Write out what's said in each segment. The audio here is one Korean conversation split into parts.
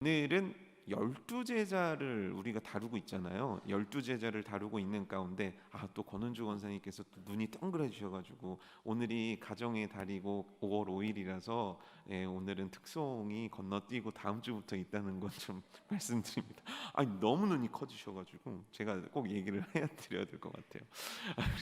오늘은 열두 제자를 우리가 다루고 있잖아요. 열두 제자를 다루고 있는 가운데 또 권은주 원사님께서 또 눈이 동그래지셔가지고 오늘이 가정의 달이고 5월 5일이라서 오늘은 특송이 건너뛰고 다음 주부터 있다는 것 좀 말씀드립니다. 너무 눈이 커지셔가지고 제가 꼭 얘기를 해야 드려야 될 것 같아요.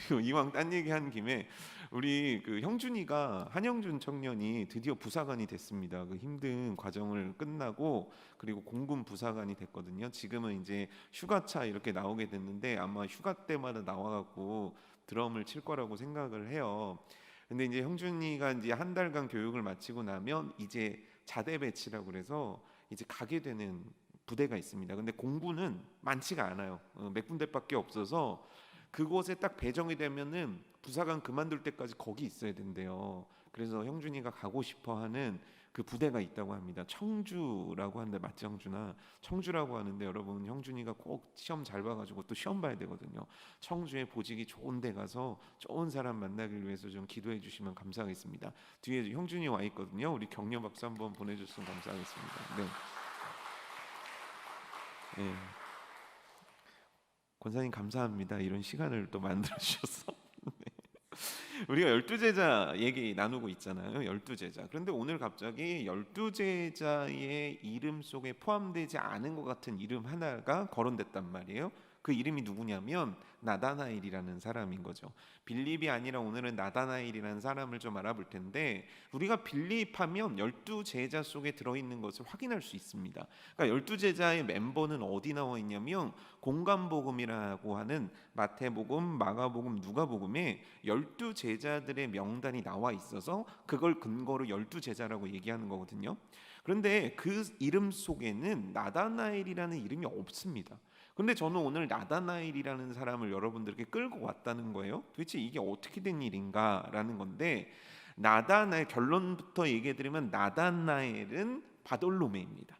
그리고 이왕 딴 얘기한 김에 우리 그 형준이가 한영준 청년이 드디어 부사관이 됐습니다. 그 힘든 과정을 끝나고 그리고 공군 부사관이 됐거든요. 지금은 이제 휴가차 이렇게 나오게 됐는데 아마 휴가 때마다 나와갖고 드럼을 칠 거라고 생각을 해요. 근데 이제 형준이가 이제 한 달간 교육을 마치고 나면 이제 자대 배치라고 그래서 이제 가게 되는 부대가 있습니다. 근데 공군은 많지가 않아요. 몇 군데밖에 없어서 그곳에 딱 배정이 되면은 부사관 그만둘 때까지 거기 있어야 된대요. 그래서 형준이가 가고 싶어하는 그 부대가 있다고 합니다. 청주라고 하는데 맞지 형준아? 청주라고 하는데 여러분 형준이가 꼭 시험 잘 봐가지고 또 시험 봐야 되거든요. 청주에 보직이 좋은 데 가서 좋은 사람 만나길 위해서 좀 기도해 주시면 감사하겠습니다. 뒤에 형준이 와 있거든요. 우리 격려 박수 한번 보내줬으면 감사하겠습니다. 네. 네. 권사님 감사합니다. 이런 시간을 또 만들어 주셔서. 우리가 열두 제자 얘기 나누고 있잖아요. 열두 제자. 그런데 오늘 갑자기 열두 제자의 이름 속에 포함되지 않은 것 같은 이름 하나가 거론됐단 말이에요. 그 이름이 누구냐면 나다나엘이라는 사람인 거죠. 빌립이 아니라 오늘은 나다나엘이라는 사람을 좀 알아볼 텐데, 우리가 빌립하면 열두 제자 속에 들어있는 것을 확인할 수 있습니다. 그러니까 열두 제자의 멤버는 어디 나와 있냐면 공관복음이라고 하는 마태복음, 마가복음, 누가복음에 열두 제자들의 명단이 나와 있어서 그걸 근거로 열두 제자라고 얘기하는 거거든요. 그런데 그 이름 속에는 나다나엘이라는 이름이 없습니다. 근데 저는 오늘 나다나엘이라는 사람을 여러분들에게 끌고 왔다는 거예요. 도대체 이게 어떻게 된 일인가라는 건데, 나다나엘, 결론부터 얘기해드리면 나다나엘은 바돌로메입니다.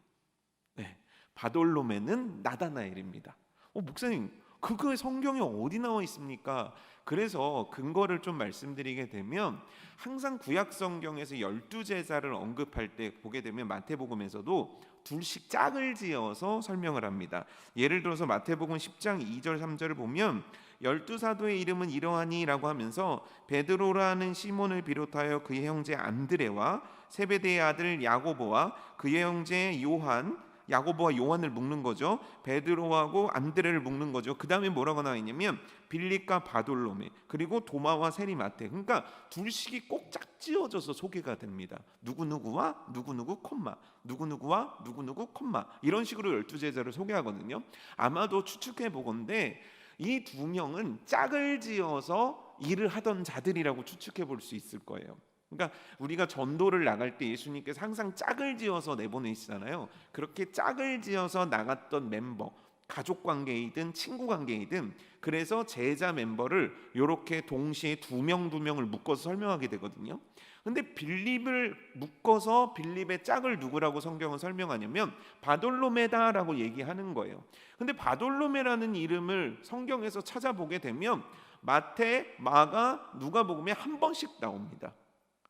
네, 바돌로메는 나다나엘입니다. 목사님, 그거 성경에 어디 나와 있습니까? 그래서 근거를 좀 말씀드리게 되면, 항상 구약 성경에서 열두 제자를 언급할 때 보게 되면 마태복음에서도 둘씩 짝을 지어서 설명을 합니다. 예를 들어서 마태복음 10장 2절 3절을 보면 열두 사도의 이름은 이러하니라고 하면서 베드로라는 시몬을 비롯하여 그의 형제 안드레와 세베대의 아들 야고보와 그의 형제 요한, 야고보와 요한을 묶는 거죠. 베드로하고 안드레를 묶는 거죠. 그 다음에 뭐라고 나와 있냐면 빌립과 바돌로메, 그리고 도마와 세리마테. 그러니까 둘씩이 꼭 짝지어져서 소개가 됩니다. 누구누구와 누구누구 콤마, 누구누구와 누구누구 콤마, 이런 식으로 열두 제자를 소개하거든요. 아마도 추측해 보건대 이 두 명은 짝을 지어서 일을 하던 자들이라고 추측해 볼 수 있을 거예요. 그러니까 우리가 전도를 나갈 때 예수님께서 항상 짝을 지어서 내보내시잖아요. 그렇게 짝을 지어서 나갔던 멤버, 가족 관계이든 친구 관계이든, 그래서 제자 멤버를 이렇게 동시에 두 명을 묶어서 설명하게 되거든요. 근데 빌립을 묶어서 빌립의 짝을 누구라고 성경은 설명하냐면 바돌로메다라고 얘기하는 거예요. 근데 바돌로메라는 이름을 성경에서 찾아보게 되면 마태, 마가, 누가복음에 한 번씩 나옵니다.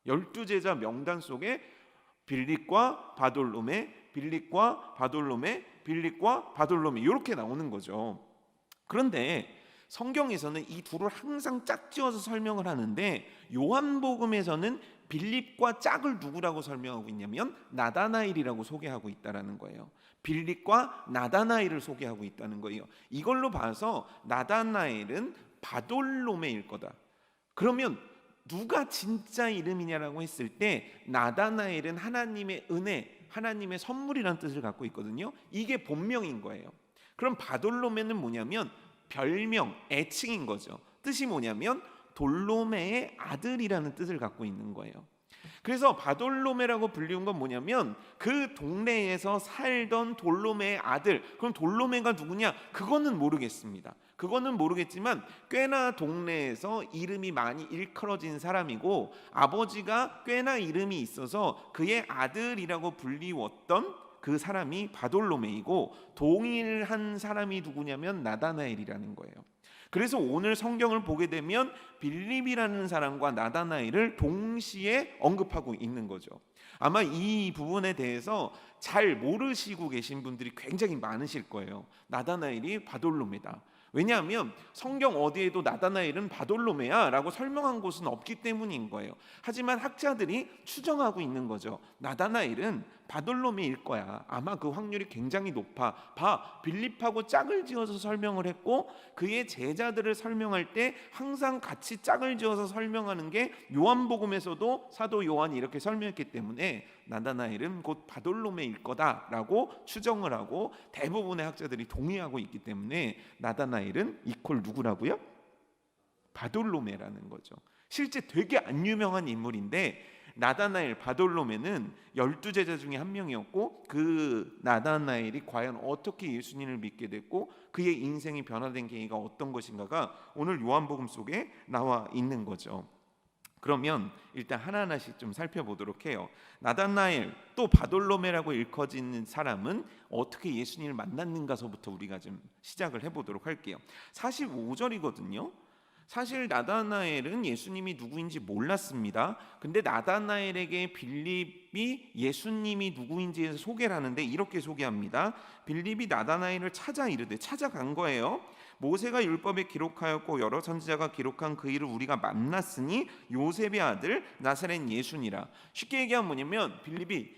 열두 제자 명단 속에 빌립과 바돌로메, 빌립과 바돌로메, 빌립과 바돌로메 이렇게 나오는 거죠. 그런데 성경에서는 이 둘을 항상 짝지어서 설명을 하는데, 요한복음에서는 빌립과 짝을 누구라고 설명하고 있냐면 나다나엘이라고 소개하고 있다라는 거예요. 빌립과 나다나엘을 소개하고 있다는 거예요. 이걸로 봐서 나다나엘은 바돌로메일 거다. 그러면 누가 진짜 이름이냐라고 했을 때 나다나엘은 하나님의 은혜, 하나님의 선물이라는 뜻을 갖고 있거든요. 이게 본명인 거예요. 그럼 바돌로메는 뭐냐면 별명, 애칭인 거죠. 뜻이 뭐냐면 돌로메의 아들이라는 뜻을 갖고 있는 거예요. 그래서 바돌로메라고 불리운 건 뭐냐면 그 동네에서 살던 돌로메의 아들. 그럼 돌로메가 누구냐? 그거는 모르겠습니다. 그거는 모르겠지만 꽤나 동네에서 이름이 많이 일컬어진 사람이고, 아버지가 꽤나 이름이 있어서 그의 아들이라고 불리웠던 그 사람이 바돌로메이고, 동일한 사람이 누구냐면 나다나엘이라는 거예요. 그래서 오늘 성경을 보게 되면 빌립이라는 사람과 나다나엘을 동시에 언급하고 있는 거죠. 아마 이 부분에 대해서 잘 모르시고 계신 분들이 굉장히 많으실 거예요. 나다나엘이 바돌로메다. 왜냐하면 성경 어디에도 나다나엘은 바돌로메야 라고 설명한 곳은 없기 때문인 거예요. 하지만 학자들이 추정하고 있는 거죠. 나다나엘은 바돌로메일 거야. 아마 그 확률이 굉장히 높아. 빌립하고 짝을 지어서 설명을 했고, 그의 제자들을 설명할 때 항상 같이 짝을 지어서 설명하는 게 요한복음에서도 사도 요한이 이렇게 설명했기 때문에 나다나엘은 곧 바돌로메일 거다라고 추정을 하고 대부분의 학자들이 동의하고 있기 때문에 나다나엘은 이퀄 누구라고요? 바돌로메라는 거죠. 실제 되게 안 유명한 인물인데, 나다나엘 바돌로메는 12제자 중에 한 명이었고, 그 나다나엘이 과연 어떻게 예수님을 믿게 됐고 그의 인생이 변화된 계기가 어떤 것인가가 오늘 요한복음 속에 나와 있는 거죠. 그러면 일단 하나하나씩 좀 살펴보도록 해요. 나다나엘 또 바돌로메라고 일컬어지는 사람은 어떻게 예수님을 만났는가서부터 우리가 좀 시작을 해보도록 할게요. 45절이거든요. 사실 나다나엘은 예수님이 누구인지 몰랐습니다. 근데 나다나엘에게 빌립이 예수님이 누구인지에 소개를 하는데 이렇게 소개합니다. 빌립이 나다나엘을 찾아간 거예요. 모세가 율법에 기록하였고 여러 선지자가 기록한 그 일을 우리가 만났으니 요셉의 아들 나사렛 예수니라. 쉽게 얘기하면 뭐냐면 빌립이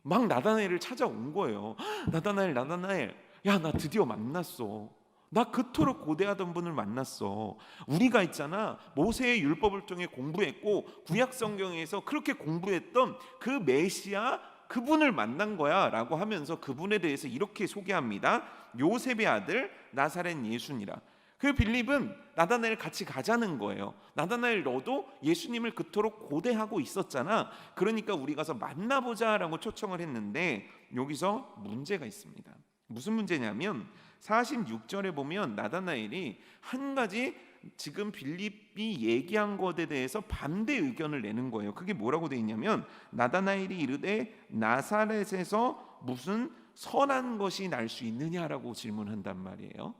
막 나다나엘을 찾아온 거예요. 나다나엘, 야, 나 드디어 만났어. 나 그토록 고대하던 분을 만났어. 우리가 있잖아, 모세의 율법을 통해 공부했고 구약 성경에서 그렇게 공부했던 그 메시아, 그분을 만난 거야 라고 하면서 그분에 대해서 이렇게 소개합니다. 요셉의 아들 나사렛 예수니라. 그 빌립은 나다나엘 같이 가자는 거예요. 나다나엘, 너도 예수님을 그토록 고대하고 있었잖아. 그러니까 우리 가서 만나보자 라고 초청을 했는데 여기서 문제가 있습니다. 무슨 문제냐면 46절에 보면 나다나엘이 한 가지 지금 빌립이 얘기한 것에 대해서 반대 의견을 내는 거예요. 그게 뭐라고 돼 있냐면 나다나엘이 이르되 나사렛에서 무슨 선한 것이 날 수 있느냐라고 질문한단 말이에요.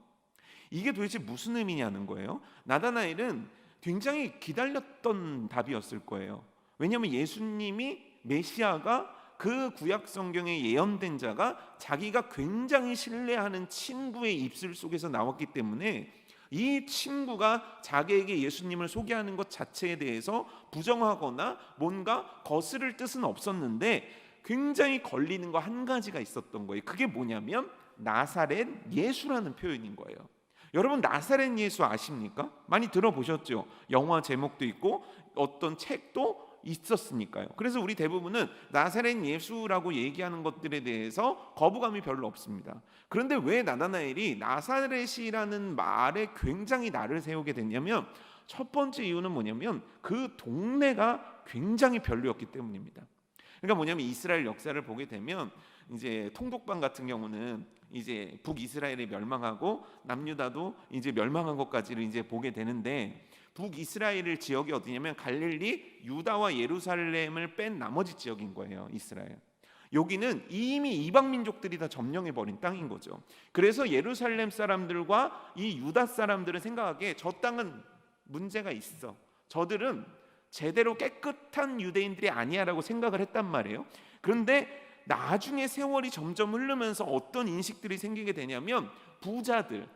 이게 도대체 무슨 의미냐는 거예요. 나다나엘은 굉장히 기다렸던 답이었을 거예요. 왜냐하면 예수님이 메시아가 그 구약 성경에 예언된 자가 자기가 굉장히 신뢰하는 친구의 입술 속에서 나왔기 때문에 이 친구가 자기에게 예수님을 소개하는 것 자체에 대해서 부정하거나 뭔가 거스를 뜻은 없었는데 굉장히 걸리는 거 한 가지가 있었던 거예요. 그게 뭐냐면 나사렛 예수라는 표현인 거예요. 여러분, 나사렛 예수 아십니까? 많이 들어보셨죠? 영화 제목도 있고 어떤 책도 있었으니까요. 그래서 우리 대부분은 나사렛 예수라고 얘기하는 것들에 대해서 거부감이 별로 없습니다. 그런데 왜 나다나엘이 나사렛이라는 말에 굉장히 날을 세우게 됐냐면 첫 번째 이유는 뭐냐면 그 동네가 굉장히 별로였기 때문입니다. 그러니까 뭐냐면 이스라엘 역사를 보게 되면 이제 통독방 같은 경우는 이제 북이스라엘이 멸망하고 남유다도 이제 멸망한 것까지를 이제 보게 되는데, 북이스라엘 지역이 어디냐면 갈릴리, 유다와 예루살렘을 뺀 나머지 지역인 거예요. 이스라엘. 여기는 이미 이방 민족들이 다 점령해 버린 땅인 거죠. 그래서 예루살렘 사람들과 이 유다 사람들은 생각하기에 저 땅은 문제가 있어. 저들은 제대로 깨끗한 유대인들이 아니야라고 생각을 했단 말이에요. 그런데 나중에 세월이 점점 흐르면서 어떤 인식들이 생기게 되냐면 부자들,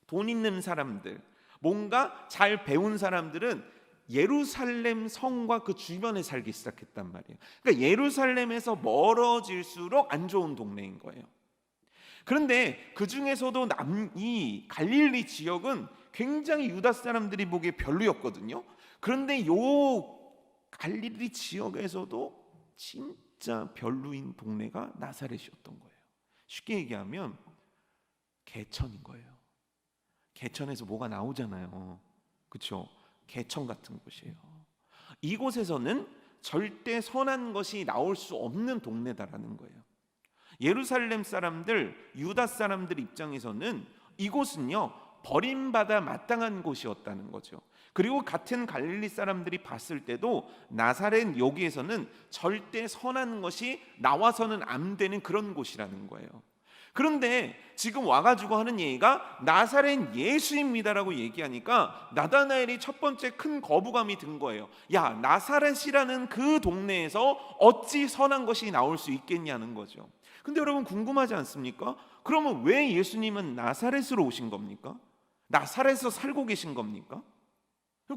돈 있는 사람들, 뭔가 잘 배운 사람들은 예루살렘 성과 그 주변에 살기 시작했단 말이에요. 그러니까 예루살렘에서 멀어질수록 안 좋은 동네인 거예요. 그런데 그 중에서도 이 갈릴리 지역은 굉장히 유다 사람들이 보기에 별로였거든요. 그런데 요 갈릴리 지역에서도 진짜 별로인 동네가 나사렛이었던 거예요. 쉽게 얘기하면 개천인 거예요. 개천에서 뭐가 나오잖아요. 그렇죠? 개천 같은 곳이에요. 이곳에서는 절대 선한 것이 나올 수 없는 동네다라는 거예요. 예루살렘 사람들, 유다 사람들 입장에서는 이곳은요 버림받아 마땅한 곳이었다는 거죠. 그리고 같은 갈릴리 사람들이 봤을 때도 나사렛 여기에서는 절대 선한 것이 나와서는 안 되는 그런 곳이라는 거예요. 그런데 지금 와가지고 하는 얘기가 나사렛 예수입니다라고 얘기하니까 나다나엘이 첫 번째 큰 거부감이 든 거예요. 야, 나사렛이라는 그 동네에서 어찌 선한 것이 나올 수 있겠냐는 거죠. 근데 여러분 궁금하지 않습니까? 그러면 왜 예수님은 나사렛으로 오신 겁니까? 나사렛에서 살고 계신 겁니까?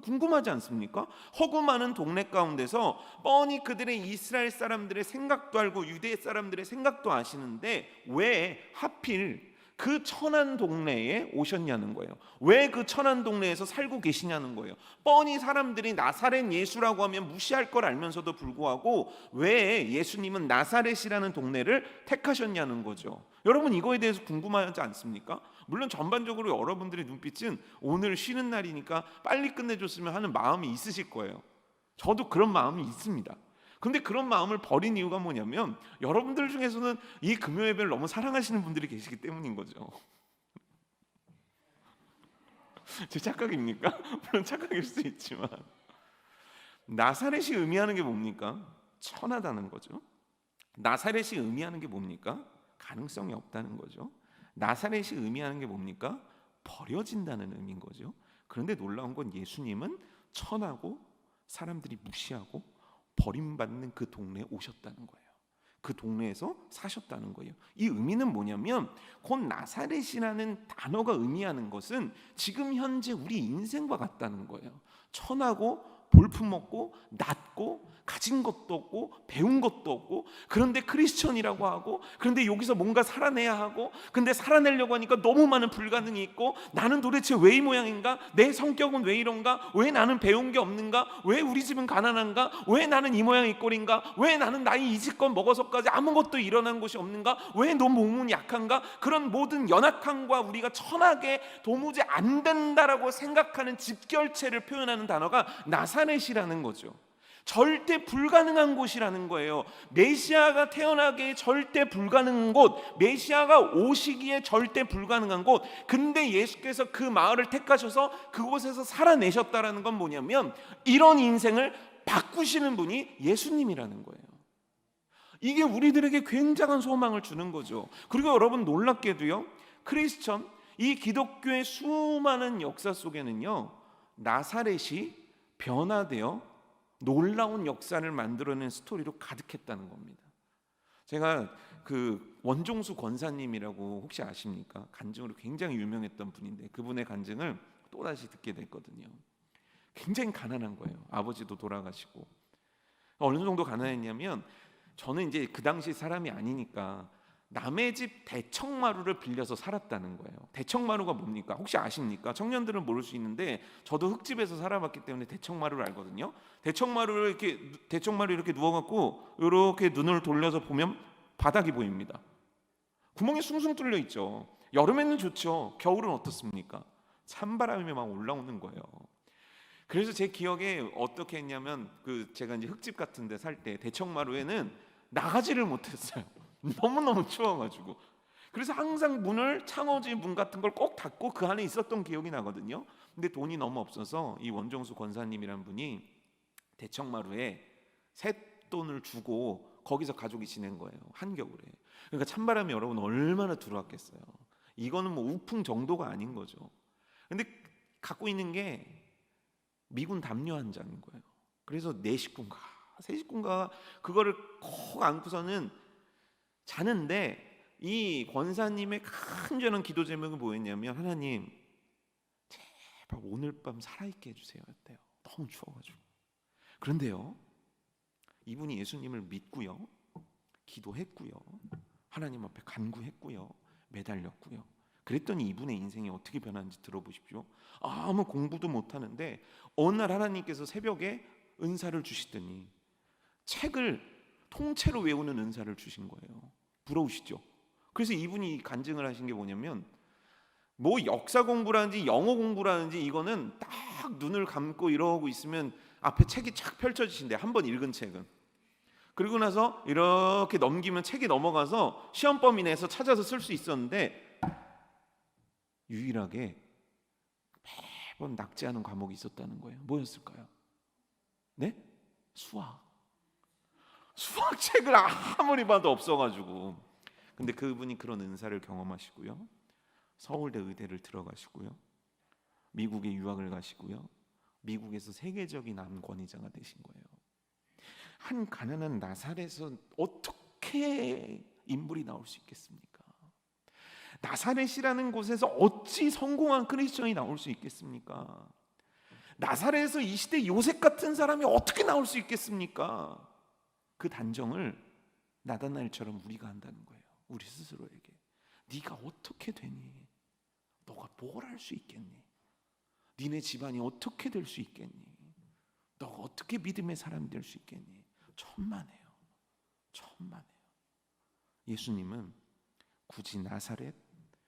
궁금하지 않습니까? 허구 많은 동네 가운데서 뻔히 그들의 이스라엘 사람들의 생각도 알고 유대 사람들의 생각도 아시는데 왜 하필 그 천한 동네에 오셨냐는 거예요. 왜 그 천한 동네에서 살고 계시냐는 거예요. 뻔히 사람들이 나사렛 예수라고 하면 무시할 걸 알면서도 불구하고 왜 예수님은 나사렛이라는 동네를 택하셨냐는 거죠. 여러분 이거에 대해서 궁금하지 않습니까? 물론 전반적으로 여러분들의 눈빛은 오늘 쉬는 날이니까 빨리 끝내줬으면 하는 마음이 있으실 거예요. 저도 그런 마음이 있습니다. 근데 그런 마음을 버린 이유가 뭐냐면 여러분들 중에서는 이 금요 예배를 너무 사랑하시는 분들이 계시기 때문인 거죠. 제 착각입니까? 물론 착각일 수 있지만 나사렛이 의미하는 게 뭡니까? 천하다는 거죠. 나사렛이 의미하는 게 뭡니까? 가능성이 없다는 거죠. 나사렛이 의미하는 게 뭡니까? 버려진다는 의미인 거죠. 그런데 놀라운 건 예수님은 천하고 사람들이 무시하고 버림받는 그 동네에 오셨다는 거예요. 그 동네에서 사셨다는 거예요. 이 의미는 뭐냐면 곧 나사렛이라는 단어가 의미하는 것은 지금 현재 우리 인생과 같다는 거예요. 천하고 볼품없고 낮고 가진 것도 없고 배운 것도 없고 그런데 크리스천이라고 하고 그런데 여기서 뭔가 살아내야 하고 근데 살아내려고 하니까 너무 많은 불가능이 있고 나는 도대체 왜 이 모양인가? 내 성격은 왜 이런가? 왜 나는 배운 게 없는가? 왜 우리 집은 가난한가? 왜 나는 이 모양 이 꼴인가? 왜 나는 나이 20건 먹어서까지 아무것도 일어난 것이 없는가? 왜 너 몸은 약한가? 그런 모든 연약함과 우리가 천하게 도무지 안 된다라고 생각하는 집결체를 표현하는 단어가 나사렛이라는 거죠. 절대 불가능한 곳이라는 거예요. 메시아가 태어나기에 절대 불가능한 곳, 메시아가 오시기에 절대 불가능한 곳. 근데 예수께서 그 마을을 택하셔서 그곳에서 살아내셨다라는 건 뭐냐면 이런 인생을 바꾸시는 분이 예수님이라는 거예요. 이게 우리들에게 굉장한 소망을 주는 거죠. 그리고 여러분 놀랍게도요, 크리스천, 이 기독교의 수많은 역사 속에는요, 나사렛이 변화되어 놀라운 역사를 만들어낸 스토리로 가득했다는 겁니다. 제가 그 원종수 권사님이라고 혹시 아십니까? 간증으로 굉장히 유명했던 분인데 그분의 간증을 또다시 듣게 됐거든요. 굉장히 가난한 거예요. 아버지도 돌아가시고 어느 정도 가난했냐면 저는 이제 그 당시 사람이 아니니까 남의 집 대청마루를 빌려서 살았다는 거예요. 대청마루가 뭡니까? 혹시 아십니까? 청년들은 모를 수 있는데 저도 흙집에서 살아봤기 때문에 대청마루를 알거든요. 대청마루 이렇게 누워갖고 이렇게 눈을 돌려서 보면 바닥이 보입니다. 구멍이 숭숭 뚫려 있죠. 여름에는 좋죠. 겨울은 어떻습니까? 찬바람이 막 올라오는 거예요. 그래서 제 기억에 어떻게 했냐면 제가 이제 흙집 같은데 살 때 대청마루에는 나가지를 못했어요. 너무너무 추워가지고. 그래서 항상 문을 창호지 문 같은 걸 꼭 닫고 그 안에 있었던 기억이 나거든요. 근데 돈이 너무 없어서 이 원정수 권사님이란 분이 대청마루에 쇳돈을 주고 거기서 가족이 지낸 거예요. 한겨울에. 그러니까 찬바람이 여러분 얼마나 들어왔겠어요. 이거는 뭐 우풍 정도가 아닌 거죠. 근데 갖고 있는 게 미군 담요 한 장인 거예요. 그래서 4식구인가 3식구인가 그거를 콕 안고서는 자는데 이 권사님의 간절한 기도 제목은 뭐였냐면 하나님 제발 오늘 밤 살아있게 해주세요 했대요. 너무 추워가지고. 그런데요 이분이 예수님을 믿고요 기도했고요 하나님 앞에 간구했고요 매달렸고요 그랬더니 이분의 인생이 어떻게 변하는지 들어보십시오. 아무 공부도 못하는데 어느 날 하나님께서 새벽에 은사를 주시더니 책을 통째로 외우는 은사를 주신 거예요. 부러우시죠? 그래서 이분이 간증을 하신 게 뭐냐면 뭐 역사 공부라든지 영어 공부라든지 이거는 딱 눈을 감고 이러고 있으면 앞에 책이 착 펼쳐지신대. 한번 읽은 책은. 그리고 나서 이렇게 넘기면 책이 넘어가서 시험 범위 내에서 찾아서 쓸 수 있었는데 유일하게 매번 낙제하는 과목이 있었다는 거예요. 뭐였을까요? 네? 수학책을 아무리 봐도 없어가지고 근데 그분이 그런 은사를 경험하시고요, 서울대 의대를 들어가시고요, 미국에 유학을 가시고요, 미국에서 세계적인 암 권위자가 되신 거예요. 한 가난한 나사렛에서 어떻게 인물이 나올 수 있겠습니까? 나사렛이라는 곳에서 어찌 성공한 크리스천이 나올 수 있겠습니까? 나사렛에서 이 시대 요셉 같은 사람이 어떻게 나올 수 있겠습니까? 그 단정을 나다나엘처럼 우리가 한다는 거예요. 우리 스스로에게. 네가 어떻게 되니? 너가 뭘 할 수 있겠니? 니네 집안이 어떻게 될 수 있겠니? 너가 어떻게 믿음의 사람이 될 수 있겠니? 천만에요. 천만에요. 예수님은 굳이 나사렛,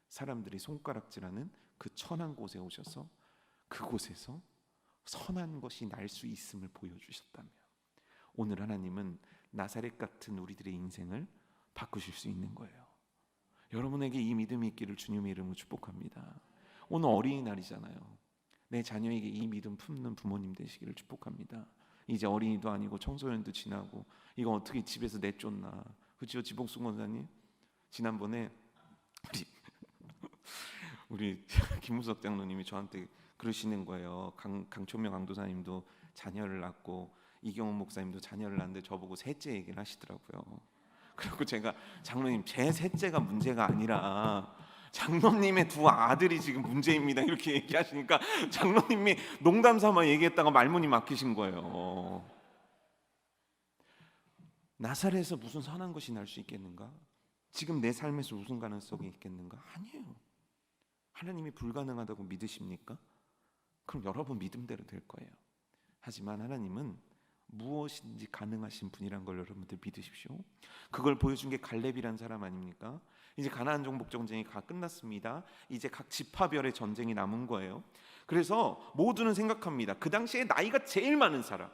사람들이 손가락질하는 그 천한 곳에 오셔서 그곳에서 선한 것이 날 수 있음을 보여주셨다면, 오늘 하나님은 나사렛 같은 우리들의 인생을 바꾸실 수 있는 거예요. 여러분에게 이 믿음이 있기를 주님의 이름으로 축복합니다. 오늘 어린이날이잖아요. 내 자녀에게 이 믿음 품는 부모님 되시기를 축복합니다. 이제 어린이도 아니고 청소년도 지나고 이거 어떻게 집에서 내쫓나. 그렇죠, 지복순 권사님? 지난번에 우리 김무석 장로님이 저한테 그러시는 거예요. 강초명 강도사님도 자녀를 낳고 이경훈 목사님도 자녀를 낳는데 저보고 셋째 얘기를 하시더라고요. 그리고 제가 장로님, 제 셋째가 문제가 아니라 장로님의 두 아들이 지금 문제입니다, 이렇게 얘기하시니까 장로님이 농담 삼아 얘기했다가 말문이 막히신 거예요. 나사렛에서 무슨 선한 것이 날 수 있겠는가? 지금 내 삶에서 무슨 가능성이 있겠는가? 아니에요. 하나님이 불가능하다고 믿으십니까? 그럼 여러분 믿음대로 될 거예요. 하지만 하나님은 무엇인지 가능하신 분이란 걸 여러분들 믿으십시오. 그걸 보여준 게 갈렙이란 사람 아닙니까? 이제 가나안 정복 전쟁이 다 끝났습니다. 이제 각 지파별의 전쟁이 남은 거예요. 그래서 모두는 생각합니다. 그 당시에 나이가 제일 많은 사람,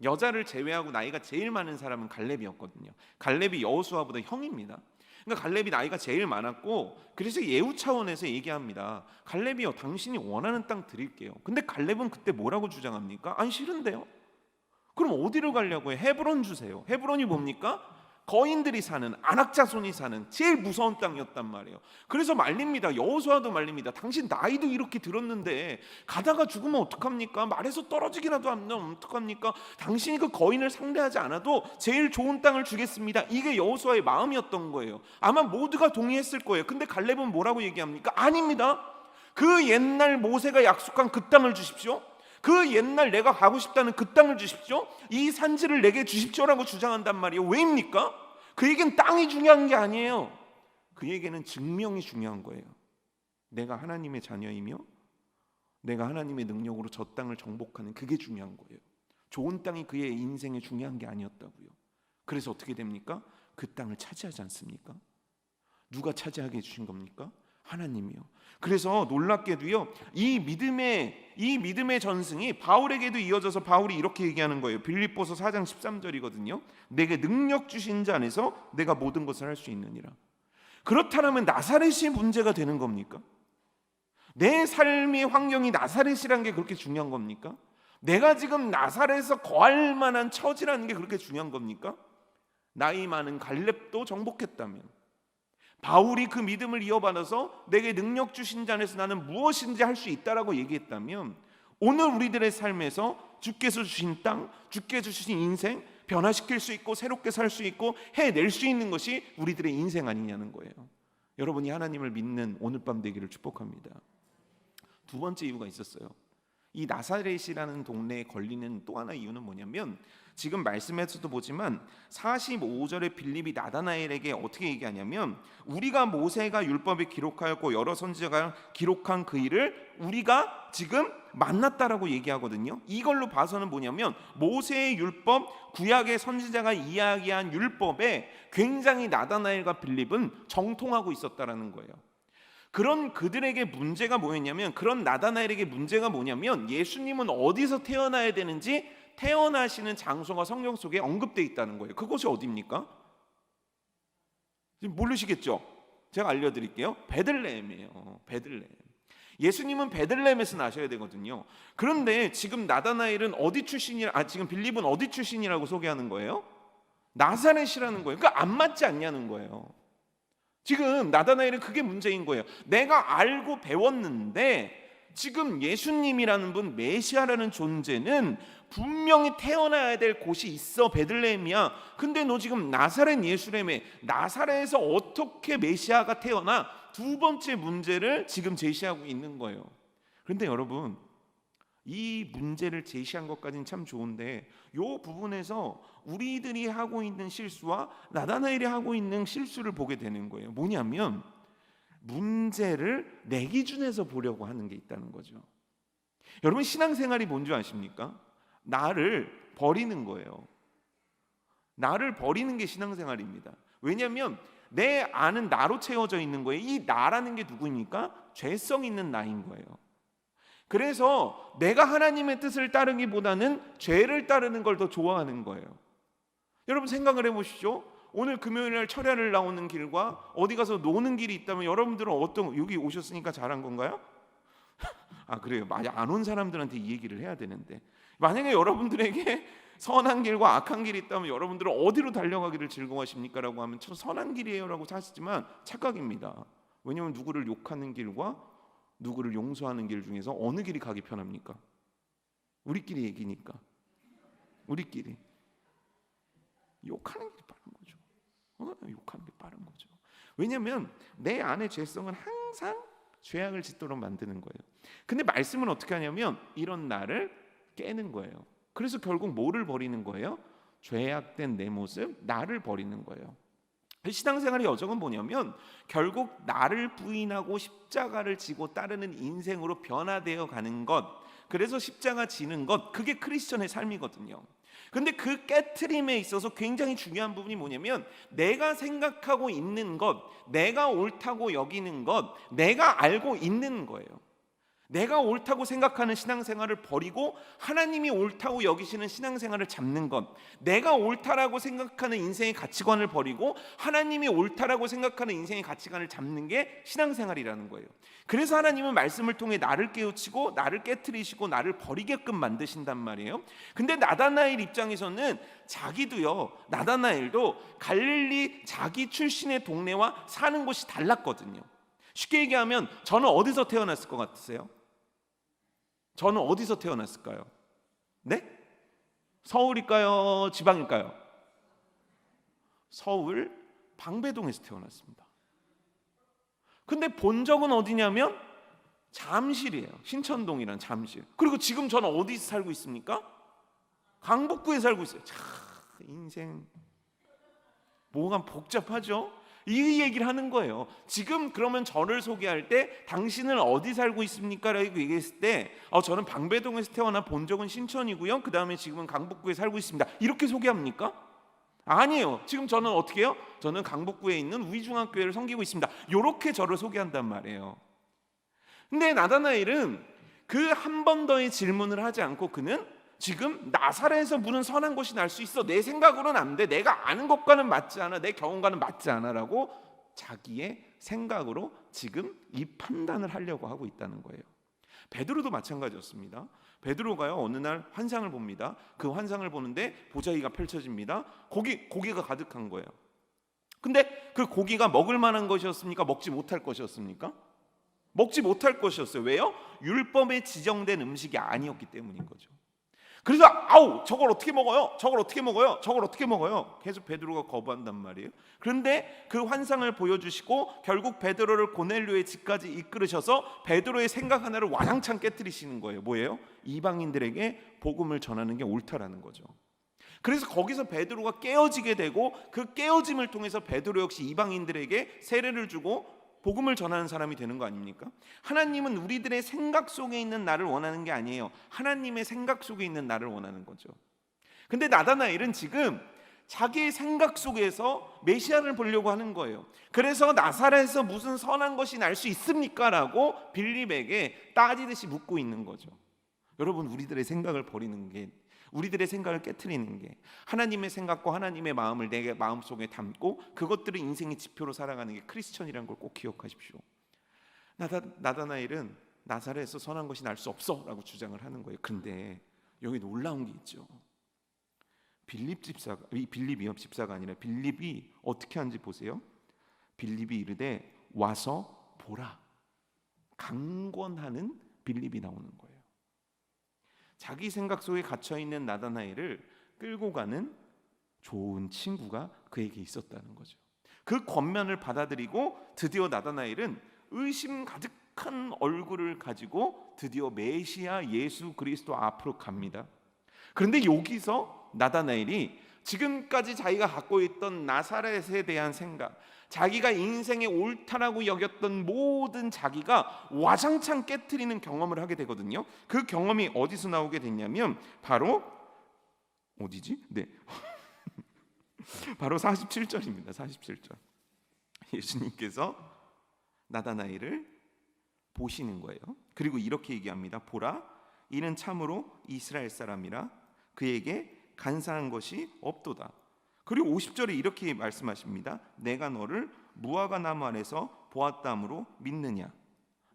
여자를 제외하고 나이가 제일 많은 사람은 갈렙이었거든요. 갈렙이 여호수아보다 형입니다. 그러니까 갈렙이 나이가 제일 많았고, 그래서 예후 차원에서 얘기합니다. 갈렙이요, 당신이 원하는 땅 드릴게요. 근데 갈렙은 그때 뭐라고 주장합니까? 아니, 싫은데요? 그럼 어디로 가려고 해? 헤브론 주세요. 헤브론이 뭡니까? 거인들이 사는, 안악자손이 사는 제일 무서운 땅이었단 말이에요. 그래서 말립니다. 여호수아도 말립니다. 당신 나이도 이렇게 들었는데 가다가 죽으면 어떡합니까? 말에서 떨어지기라도 하면 어떡합니까? 당신이 그 거인을 상대하지 않아도 제일 좋은 땅을 주겠습니다. 이게 여호수아의 마음이었던 거예요. 아마 모두가 동의했을 거예요. 근데 갈렙은 뭐라고 얘기합니까? 아닙니다. 그 옛날 모세가 약속한 그 땅을 주십시오. 그 옛날 내가 가고 싶다는 그 땅을 주십시오. 이 산지를 내게 주십시오라고 주장한단 말이에요. 왜입니까? 그에겐 땅이 중요한 게 아니에요. 그에게는 증명이 중요한 거예요. 내가 하나님의 자녀이며 내가 하나님의 능력으로 저 땅을 정복하는, 그게 중요한 거예요. 좋은 땅이 그의 인생에 중요한 게 아니었다고요. 그래서 어떻게 됩니까? 그 땅을 차지하지 않습니까? 누가 차지하게 해주신 겁니까? 하나님이요. 그래서 놀랍게도요, 이 믿음의 전승이 바울에게도 이어져서 바울이 이렇게 얘기하는 거예요. 빌립보서 4장 13절이거든요. 내게 능력 주신 자 안에서 내가 모든 것을 할 수 있느니라. 그렇다면 나사렛이 문제가 되는 겁니까? 내 삶의 환경이 나사렛이라는 게 그렇게 중요한 겁니까? 내가 지금 나사렛에서 거할 만한 처지라는 게 그렇게 중요한 겁니까? 나이 많은 갈렙도 정복했다면, 바울이 그 믿음을 이어받아서 내게 능력 주신 자 안에서 나는 무엇인지 할 수 있다라고 얘기했다면, 오늘 우리들의 삶에서 주께서 주신 땅, 주께서 주신 인생 변화시킬 수 있고 새롭게 살 수 있고 해낼 수 있는 것이 우리들의 인생 아니냐는 거예요. 여러분이 하나님을 믿는 오늘 밤 되기를 축복합니다. 두 번째 이유가 있었어요. 이 나사렛이라는 동네에 걸리는 또 하나 이유는 뭐냐면, 지금 말씀에서도 보지만 45절에 빌립이 나다나엘에게 어떻게 얘기하냐면, 우리가 모세가 율법에 기록하였고 여러 선지자가 기록한 그 일을 우리가 지금 만났다라고 얘기하거든요. 이걸로 봐서는 뭐냐면, 모세의 율법, 구약의 선지자가 이야기한 율법에 굉장히 나다나엘과 빌립은 정통하고 있었다라는 거예요. 그런 그들에게 문제가 뭐였냐면, 그런 나다나엘에게 문제가 뭐냐면, 예수님은 어디서 태어나야 되는지 태어나시는 장소가 성경 속에 언급되어 있다는 거예요. 그것이 어디입니까? 지금 모르시겠죠? 제가 알려드릴게요. 베들레헴이에요. 베들레헴. 예수님은 베들레헴에서 나셔야 되거든요. 그런데 지금 나다나엘은 어디 출신이라, 지금 빌립은 어디 출신이라고 소개하는 거예요? 나사렛이라는 거예요. 그러니까 안 맞지 않냐는 거예요. 지금 나다나엘은 그게 문제인 거예요. 내가 알고 배웠는데 지금 예수님이라는 분, 메시아라는 존재는 분명히 태어나야 될 곳이 있어, 베들레헴이야. 근데 너 지금 나사렛 예수라며, 나사렛에서 어떻게 메시아가 태어나? 두 번째 문제를 지금 제시하고 있는 거예요. 그런데 여러분, 이 문제를 제시한 것까지는 참 좋은데 이 부분에서 우리들이 하고 있는 실수와 나다나엘이 하고 있는 실수를 보게 되는 거예요. 뭐냐면 문제를 내 기준에서 보려고 하는 게 있다는 거죠. 여러분, 신앙생활이 뭔지 아십니까? 나를 버리는 거예요. 나를 버리는 게 신앙생활입니다. 왜냐하면 내 안은 나로 채워져 있는 거예요. 이 나라는 게 누구입니까? 죄성 있는 나인 거예요. 그래서 내가 하나님의 뜻을 따르기보다는 죄를 따르는 걸 더 좋아하는 거예요. 여러분, 생각을 해보시죠. 오늘 금요일날 철야를 나오는 길과 어디 가서 노는 길이 있다면 여러분들은 여기 오셨으니까 잘한 건가요? 아, 그래요. 만약 안 온 사람들한테 이 얘기를 해야 되는데, 만약에 여러분들에게 선한 길과 악한 길이 있다면 여러분들은 어디로 달려가기를 즐거워하십니까? 라고 하면 저 선한 길이에요 라고 하시지만 착각입니다. 왜냐하면 누구를 욕하는 길과 누구를 용서하는 길 중에서 어느 길이 가기 편합니까? 우리끼리 얘기니까. 우리끼리 욕하는 게 빠른 거죠. 욕하는 게 빠른 거죠. 왜냐하면 내 안의 죄성은 항상 죄악을 짓도록 만드는 거예요. 근데 말씀은 어떻게 하냐면 이런 나를 깨는 거예요. 그래서 결국 뭐를 버리는 거예요? 죄악된 내 모습, 나를 버리는 거예요. 신앙생활의 여정은 뭐냐면 결국 나를 부인하고 십자가를 지고 따르는 인생으로 변화되어 가는 것, 그래서 십자가 지는 것, 그게 크리스천의 삶이거든요. 근데 그 깨트림에 있어서 굉장히 중요한 부분이 뭐냐면 내가 생각하고 있는 것, 내가 옳다고 여기는 것, 내가 알고 있는 거예요. 내가 옳다고 생각하는 신앙생활을 버리고 하나님이 옳다고 여기시는 신앙생활을 잡는 것, 내가 옳다라고 생각하는 인생의 가치관을 버리고 하나님이 옳다라고 생각하는 인생의 가치관을 잡는 게 신앙생활이라는 거예요. 그래서 하나님은 말씀을 통해 나를 깨우치고 나를 깨트리시고 나를 버리게끔 만드신단 말이에요. 근데 나다나엘 입장에서는 자기도요, 나다나엘도 갈릴리 자기 출신의 동네와 사는 곳이 달랐거든요. 쉽게 얘기하면 저는 어디서 태어났을 것 같으세요? 저는 어디서 태어났을까요? 네? 서울일까요? 지방일까요? 서울 방배동에서 태어났습니다. 근데 본 적은 어디냐면 잠실이에요. 신천동이란 잠실. 그리고 지금 저는 어디서 살고 있습니까? 강북구에 살고 있어요. 참 인생 뭐가 복잡하죠? 이 얘기를 하는 거예요. 지금 그러면 저를 소개할 때 당신은 어디 살고 있습니까? 라고 얘기했을 때 저는 방배동에서 태어나 본 적은 신천이고요, 그 다음에 지금은 강북구에 살고 있습니다, 이렇게 소개합니까? 아니에요. 지금 저는 어떻게 해요? 저는 강북구에 있는 우이중학교회를 섬기고 있습니다, 이렇게 저를 소개한단 말이에요. 근데 나다나엘은 그 한 번 더의 질문을 하지 않고 그는 지금 나사렛에서 무슨 선한 것이 날 수 있어, 내 생각으로는 안 돼, 내가 아는 것과는 맞지 않아, 내 경험과는 맞지 않아 라고 자기의 생각으로 지금 이 판단을 하려고 하고 있다는 거예요. 베드로도 마찬가지였습니다. 베드로가요, 어느 날 환상을 봅니다. 그 환상을 보는데 보자기가 펼쳐집니다. 고기가 가득한 거예요. 근데 그 고기가 먹을 만한 것이었습니까? 먹지 못할 것이었습니까? 먹지 못할 것이었어요. 왜요? 율법에 지정된 음식이 아니었기 때문인 거죠. 그래서 저걸 어떻게 먹어요? 저걸 어떻게 먹어요? 저걸 어떻게 먹어요? 계속 베드로가 거부한단 말이에요. 그런데 그 환상을 보여주시고 결국 베드로를 고넬료의 집까지 이끌으셔서 베드로의 생각 하나를 와장창 깨뜨리시는 거예요. 뭐예요? 이방인들에게 복음을 전하는 게 옳다라는 거죠. 그래서 거기서 베드로가 깨어지게 되고 그 깨어짐을 통해서 베드로 역시 이방인들에게 세례를 주고 복음을 전하는 사람이 되는 거 아닙니까? 하나님은 우리들의 생각 속에 있는 나를 원하는 게 아니에요. 하나님의 생각 속에 있는 나를 원하는 거죠. 근데 나다나엘은 지금 자기의 생각 속에서 메시아를 보려고 하는 거예요. 그래서 나사렛에서 무슨 선한 것이 날 수 있습니까? 라고 빌립에게 따지듯이 묻고 있는 거죠. 여러분, 우리들의 생각을 버리는 게, 우리들의 생각을 깨트리는 게, 하나님의 생각과 하나님의 마음을 내 마음속에 담고 그것들을 인생의 지표로 살아가는 게 크리스천이라는 걸 꼭 기억하십시오. 나다나엘은 나사렛에서 선한 것이 날 수 없어 라고 주장을 하는 거예요. 근데 여기 놀라운 게 있죠. 빌립이요, 집사가 아니라 빌립이 어떻게 하는지 보세요. 빌립이 이르되 와서 보라. 강권하는 빌립이 나오는 거예요. 자기 생각 속에 갇혀있는 나다나엘을 끌고 가는 좋은 친구가 그에게 있었다는 거죠. 그 권면을 받아들이고 드디어 나다나엘은 의심 가득한 얼굴을 가지고 드디어 메시아 예수 그리스도 앞으로 갑니다. 그런데 여기서 나다나엘이 지금까지 자기가 갖고 있던 나사렛에 대한 생각, 자기가 인생의 옳다라고 여겼던 모든 자기가 와장창 깨트리는 경험을 하게 되거든요. 그 경험이 어디서 나오게 됐냐면 바로 어디지? 네. 바로 47절입니다. 47절. 예수님께서 나다나엘을 보시는 거예요. 그리고 이렇게 얘기합니다. 보라, 이는 참으로 이스라엘 사람이라 그에게 간사한 것이 없도다. 그리고 50절에 이렇게 말씀하십니다. 내가 너를 무화과 나무 아래서 보았다므로 믿느냐.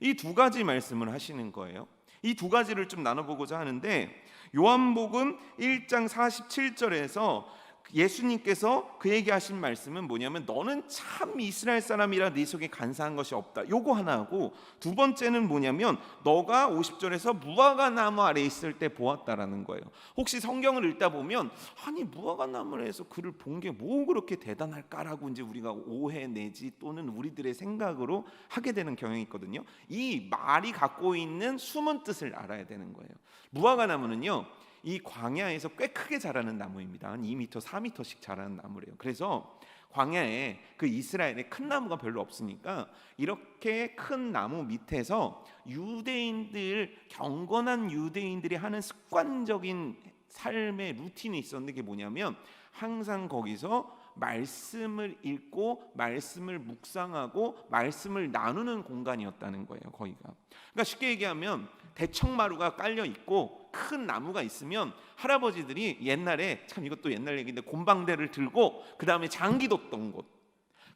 이 두 가지 말씀을 하시는 거예요. 이 두 가지를 좀 나눠보고자 하는데, 요한복음 1장 47절에서 예수님께서 그에게 하신 말씀은 뭐냐면 너는 참 이스라엘 사람이라 네 속에 간사한 것이 없다. 요거 하나 하고, 두 번째는 뭐냐면 너가 50절에서 무화과 나무 아래 있을 때 보았다라는 거예요. 혹시 성경을 읽다 보면 아니 무화과 나무에서 그를 본 게 뭐 그렇게 대단할까라고 이제 우리가 오해 내지 또는 우리들의 생각으로 하게 되는 경향이 있거든요. 이 말이 갖고 있는 숨은 뜻을 알아야 되는 거예요. 무화과 나무는요, 이 광야에서 꽤 크게 자라는 나무입니다. 한 2m, 4m씩 자라는 나무래요. 그래서 광야에 그 이스라엘에 큰 나무가 별로 없으니까 이렇게 큰 나무 밑에서 유대인들, 경건한 유대인들이 하는 습관적인 삶의 루틴이 있었는데, 그게 뭐냐면 항상 거기서 말씀을 읽고 말씀을 묵상하고 말씀을 나누는 공간이었다는 거예요. 거기가. 그러니까 쉽게 얘기하면 대청마루가 깔려 있고 큰 나무가 있으면 할아버지들이 옛날에, 참 이것도 옛날 얘기인데, 곰방대를 들고 그 다음에 장기 뒀던 곳,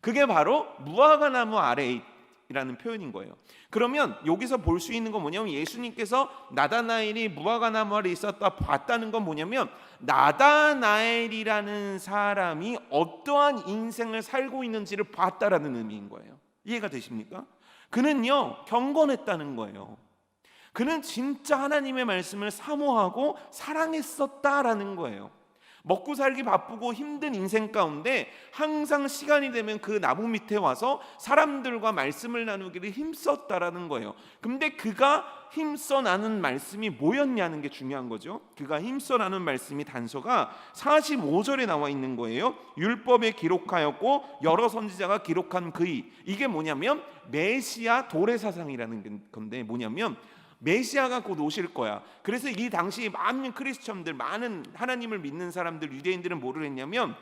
그게 바로 무화과 나무 아래이라는 표현인 거예요. 그러면 여기서 볼 수 있는 건 뭐냐면 예수님께서 나다나엘이 무화과 나무 아래 있었다 봤다는 건 뭐냐면 나다나엘이라는 사람이 어떠한 인생을 살고 있는지를 봤다라는 의미인 거예요. 이해가 되십니까? 그는요 경건했다는 거예요. 그는 진짜 하나님의 말씀을 사모하고 사랑했었다라는 거예요. 먹고 살기 바쁘고 힘든 인생 가운데 항상 시간이 되면 그 나무 밑에 와서 사람들과 말씀을 나누기를 힘썼다라는 거예요. 근데 그가 힘써 나눈 말씀이 뭐였냐는 게 중요한 거죠. 그가 힘써 나눈 말씀이 단서가 45절에 나와 있는 거예요. 율법에 기록하였고 여러 선지자가 기록한 그의, 이게 뭐냐면 메시아 도래사상이라는 건데, 뭐냐면 메시아가 곧 오실 거야. 그래서 이 당시 많은 크리스천들, 많은 하나님을 믿는 사람들, 유대인들은 뭐를 했냐면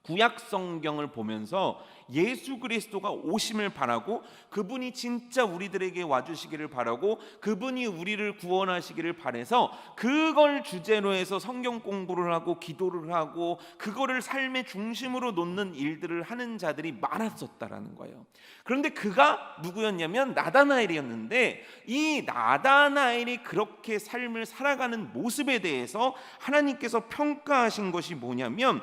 구약 성경을 보면서 예수 그리스도가 오심을 바라고 그분이 진짜 우리들에게 와주시기를 바라고 그분이 우리를 구원하시기를 바라서 그걸 주제로 해서 성경 공부를 하고 기도를 하고 그거를 삶의 중심으로 놓는 일들을 하는 자들이 많았었다라는 거예요. 그런데 그가 누구였냐면 나다나엘이었는데, 이 나다나엘이 그렇게 삶을 살아가는 모습에 대해서 하나님께서 평가하신 것이 뭐냐면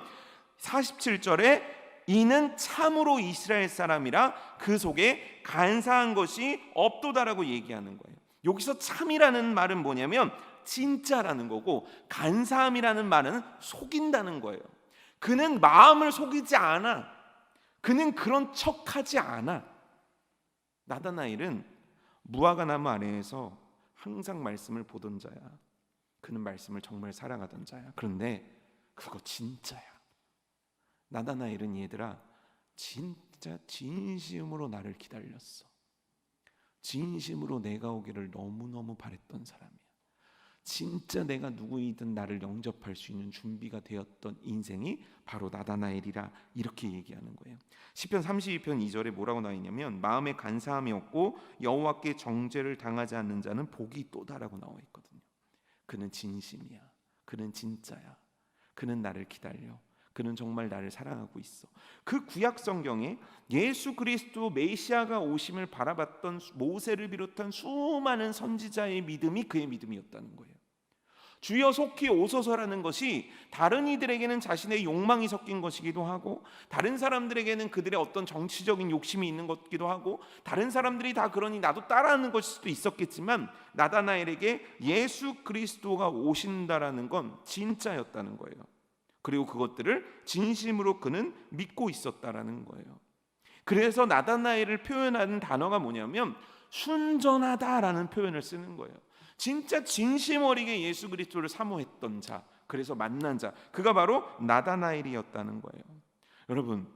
47절에 이는 참으로 이스라엘 사람이라 그 속에 간사한 것이 없도다라고 얘기하는 거예요. 여기서 참이라는 말은 뭐냐면 진짜라는 거고, 간사함이라는 말은 속인다는 거예요. 그는 마음을 속이지 않아. 그는 그런 척하지 않아. 나다나엘은 무화과 나무 아래에서 항상 말씀을 보던 자야. 그는 말씀을 정말 사랑하던 자야. 그런데 그거 진짜야. 나다나엘은 얘들아 진짜 진심으로 나를 기다렸어. 진심으로 내가 오기를 너무너무 바랬던 사람이야. 진짜 내가 누구이든 나를 영접할 수 있는 준비가 되었던 인생이 바로 나다나엘이라, 이렇게 얘기하는 거예요. 시편 32편 2절에 뭐라고 나와 있냐면 마음에 간사함이 없고 여호와께 정죄를 당하지 않는 자는 복이 있도다라고 나와 있거든요. 그는 진심이야. 그는 진짜야. 그는 나를 기다려. 그는 정말 나를 사랑하고 있어. 그 구약 성경에 예수 그리스도 메시아가 오심을 바라봤던 모세를 비롯한 수많은 선지자의 믿음이 그의 믿음이었다는 거예요. 주여 속히 오소서라는 것이 다른 이들에게는 자신의 욕망이 섞인 것이기도 하고, 다른 사람들에게는 그들의 어떤 정치적인 욕심이 있는 것이기도 하고, 다른 사람들이 다 그러니 나도 따라하는 것일 수도 있었겠지만, 나다나엘에게 예수 그리스도가 오신다라는 건 진짜였다는 거예요. 그리고 그것들을 진심으로 그는 믿고 있었다라는 거예요. 그래서 나다나엘을 표현하는 단어가 뭐냐면 순전하다라는 표현을 쓰는 거예요. 진짜 진심 어리게 예수 그리스도를 사모했던 자, 그래서 만난 자, 그가 바로 나다나엘이었다는 거예요. 여러분,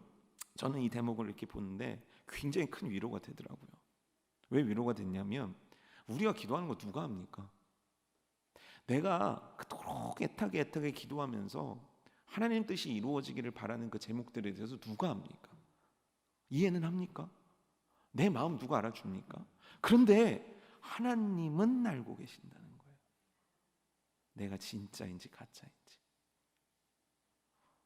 저는 이 대목을 이렇게 보는데 굉장히 큰 위로가 되더라고요. 왜 위로가 됐냐면, 우리가 기도하는 거 누가 합니까? 내가 그토록 애타게 기도하면서 하나님 뜻이 이루어지기를 바라는 그 제목들에 대해서 누가 합니까? 이해는 합니까? 내 마음 누가 알아줍니까? 그런데 하나님은 알고 계신다는 거예요. 내가 진짜인지 가짜인지.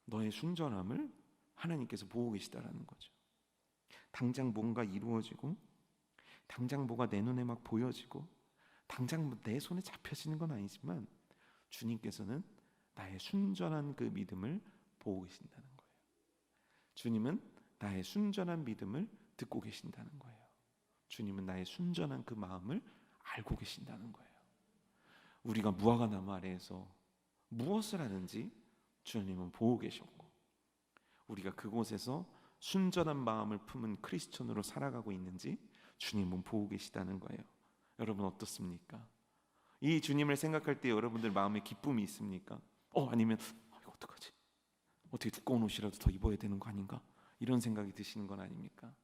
너의 순전함을 하나님께서 보고 계시다라는 거죠. 당장 뭔가 이루어지고, 당장 뭐가 내 눈에 막 보여지고, 당장 내 손에 잡혀지는 건 아니지만 주님께서는 나의 순전한 그 믿음을 보고 계신다는 거예요. 주님은 나의 순전한 믿음을 듣고 계신다는 거예요. 주님은 나의 순전한 그 마음을 알고 계신다는 거예요. 우리가 무화과 나무 아래에서 무엇을 하는지 주님은 보고 계셨고, 우리가 그곳에서 순전한 마음을 품은 크리스천으로 살아가고 있는지 주님은 보고 계시다는 거예요. 여러분 어떻습니까? 이 주님을 생각할 때 여러분들 마음에 기쁨이 있습니까? 아니면 이거 어떡하지? 어떻게 두꺼운 옷이라도 더 입어야 되는 거 아닌가? 이런 생각이 드시는 건 아닙니까?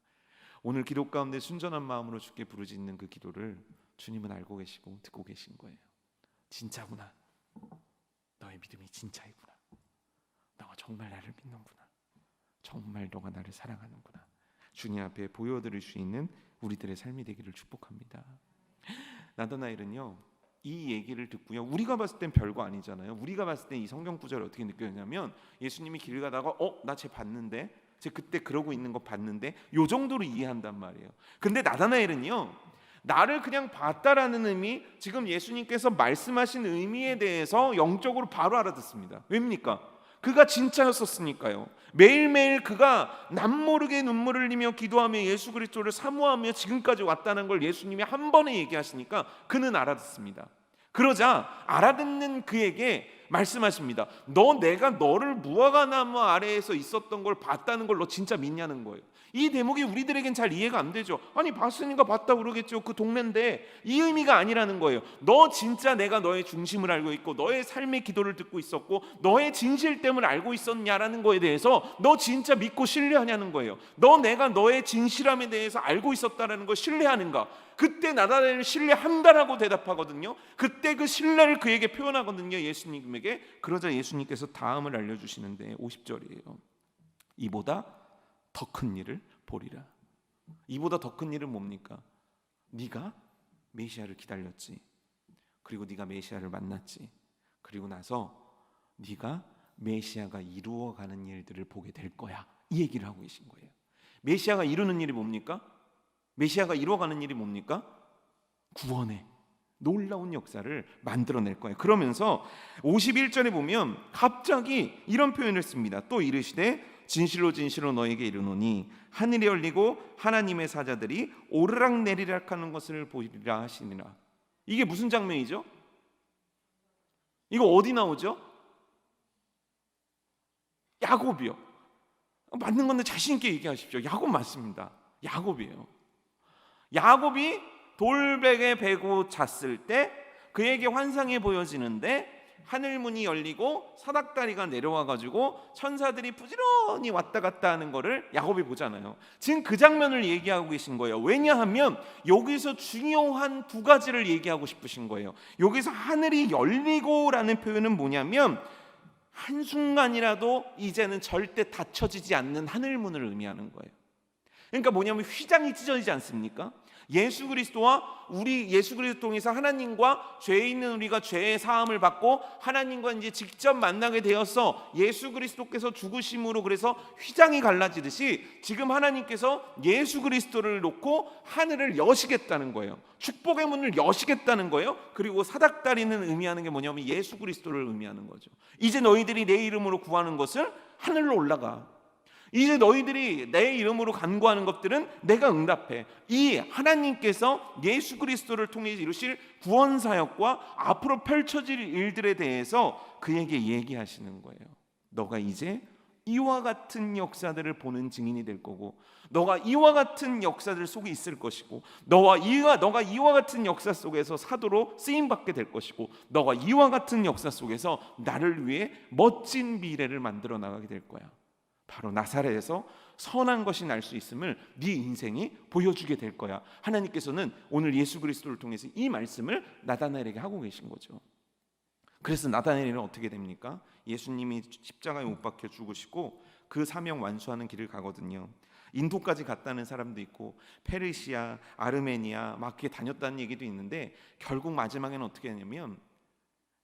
오늘 기도 가운데 순전한 마음으로 주께 부르짖는 그 기도를 주님은 알고 계시고 듣고 계신 거예요. 진짜구나. 너의 믿음이 진짜이구나. 너가 정말 나를 믿는구나. 정말 너가 나를 사랑하는구나. 주님 앞에 보여드릴 수 있는 우리들의 삶이 되기를 축복합니다. 나다나엘은요, 이 얘기를 듣고요, 우리가 봤을 땐 별거 아니잖아요. 우리가 봤을 때 이 성경 구절을 어떻게 느꼈냐면, 예수님이 길 가다가 나 쟤 봤는데, 쟤 그때 그러고 있는 거 봤는데, 요 정도로 이해한단 말이에요. 근데 나다나엘은요, 나를 그냥 봤다라는 의미, 지금 예수님께서 말씀하신 의미에 대해서 영적으로 바로 알아듣습니다. 왜입니까? 그가 진짜였었으니까요. 매일매일 그가 남모르게 눈물을 흘리며 기도하며 예수 그리스도를 사모하며 지금까지 왔다는 걸 예수님이 한 번에 얘기하시니까 그는 알아듣습니다. 그러자 알아듣는 그에게 말씀하십니다. 내가 너를 무화과 나무 아래에서 있었던 걸 봤다는 걸 너 진짜 믿냐는 거예요. 이 대목이 우리들에겐 잘 이해가 안 되죠. 아니 봤으니까 봤다 그러겠죠. 그 동네인데. 이 의미가 아니라는 거예요. 너 진짜 내가 너의 중심을 알고 있고 너의 삶의 기도를 듣고 있었고 너의 진실됨을 알고 있었냐라는 거에 대해서 너 진짜 믿고 신뢰하냐는 거예요. 내가 너의 진실함에 대해서 알고 있었다라는 걸 신뢰하는가? 그때 나다나엘을 신뢰한다라고 대답하거든요. 그때 그 신뢰를 그에게 표현하거든요, 예수님에게. 그러자 예수님께서 다음을 알려주시는데 50절이에요. 이보다 더 큰 일을 보리라. 이보다 더 큰 일은 뭡니까? 네가 메시아를 기다렸지. 그리고 네가 메시아를 만났지. 그리고 나서 네가 메시아가 이루어가는 일들을 보게 될 거야. 이 얘기를 하고 계신 거예요. 메시아가 이루는 일이 뭡니까? 메시아가 이루어가는 일이 뭡니까? 구원의 놀라운 역사를 만들어낼 거예요. 그러면서 51절에 보면 갑자기 이런 표현을 씁니다. 또 이르시되 진실로 진실로 너에게 이르노니 하늘이 열리고 하나님의 사자들이 오르락 내리락 하는 것을 보리라 하시니라. 이게 무슨 장면이죠? 이거 어디 나오죠? 야곱이요. 맞는 건데 자신 있게 얘기하십시오. 야곱 맞습니다. 야곱이에요. 야곱이 돌베개 베고 잤을 때 그에게 환상이 보여지는데 하늘문이 열리고 사닥다리가 내려와가지고 천사들이 부지런히 왔다 갔다 하는 거를 야곱이 보잖아요. 지금 그 장면을 얘기하고 계신 거예요. 왜냐하면 여기서 중요한 두 가지를 얘기하고 싶으신 거예요. 여기서 하늘이 열리고 라는 표현은 뭐냐면 한순간이라도 이제는 절대 닫혀지지 않는 하늘문을 의미하는 거예요. 그러니까 뭐냐면 휘장이 찢어지지 않습니까? 예수 그리스도와 우리 예수 그리스도 통해서 하나님과 죄 있는 우리가 죄의 사함을 받고 하나님과 이제 직접 만나게 되어서 예수 그리스도께서 죽으심으로 그래서 휘장이 갈라지듯이 지금 하나님께서 예수 그리스도를 놓고 하늘을 여시겠다는 거예요. 축복의 문을 여시겠다는 거예요. 그리고 사닥다리는 의미하는 게 뭐냐면 예수 그리스도를 의미하는 거죠. 이제 너희들이 내 이름으로 구하는 것을 하늘로 올라가. 이제 너희들이 내 이름으로 간구하는 것들은 내가 응답해. 이 하나님께서 예수 그리스도를 통해 이루실 구원 사역과 앞으로 펼쳐질 일들에 대해서 그에게 얘기하시는 거예요. 너가 이제 이와 같은 역사들을 보는 증인이 될 거고, 너가 이와 같은 역사들 속에 있을 것이고, 너가 이와 같은 역사 속에서 사도로 쓰임 받게 될 것이고, 너가 이와 같은 역사 속에서 나를 위해 멋진 미래를 만들어 나가게 될 거야. 바로 나사렛에서 선한 것이 날 수 있음을 네 인생이 보여주게 될 거야. 하나님께서는 오늘 예수 그리스도를 통해서 이 말씀을 나다나엘에게 하고 계신 거죠. 그래서 나다나엘은 어떻게 됩니까? 예수님이 십자가에 못 박혀 죽으시고 그 사명 완수하는 길을 가거든요. 인도까지 갔다는 사람도 있고 페르시아, 아르메니아 막 이렇게 다녔다는 얘기도 있는데 결국 마지막에는 어떻게 하냐면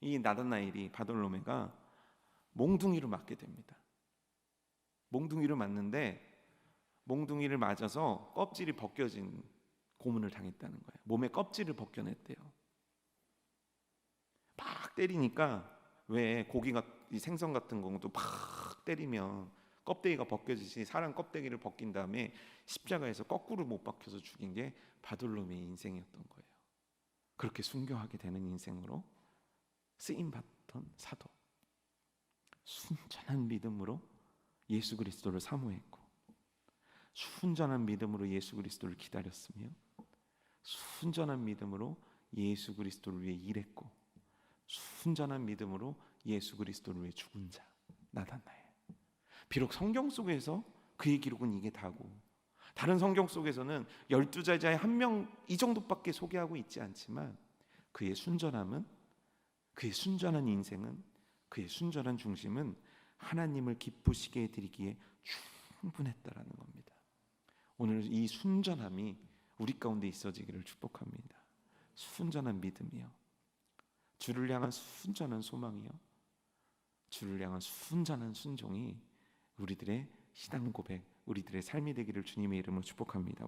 이 나다나엘이 바돌로메가 몽둥이를 맞게 됩니다. 몽둥이를 맞는데 몽둥이를 맞아서 껍질이 벗겨진 고문을 당했다는 거예요. 몸에 껍질을 벗겨냈대요. 막 때리니까 왜 고기가 이 생선 같은 경우도 막 때리면 껍데기가 벗겨지지 사람 껍데기를 벗긴 다음에 십자가에서 거꾸로 못 박혀서 죽인 게 바돌로메의 인생이었던 거예요. 그렇게 순교하게 되는 인생으로 쓰임 받던 사도, 순전한 믿음으로 예수 그리스도를 사모했고 순전한 믿음으로 예수 그리스도를 기다렸으며 순전한 믿음으로 예수 그리스도를 위해 일했고 순전한 믿음으로 예수 그리스도를 위해 죽은 자 나다나엘. 비록 성경 속에서 그의 기록은 이게 다고 다른 성경 속에서는 12제자의 한 명 이 정도밖에 소개하고 있지 않지만 그의 순전함은, 그의 순전한 인생은, 그의 순전한 중심은 하나님을 기쁘시게 해드리기에 충분했다라는 겁니다. 오늘 이 순전함이 우리 가운데 있어지기를 축복합니다. 순전한 믿음이요, 주를 향한 순전한 소망이요, 주를 향한 순전한 순종이 우리들의 신앙 고백, 우리들의 삶이 되기를 주님의 이름으로 축복합니다.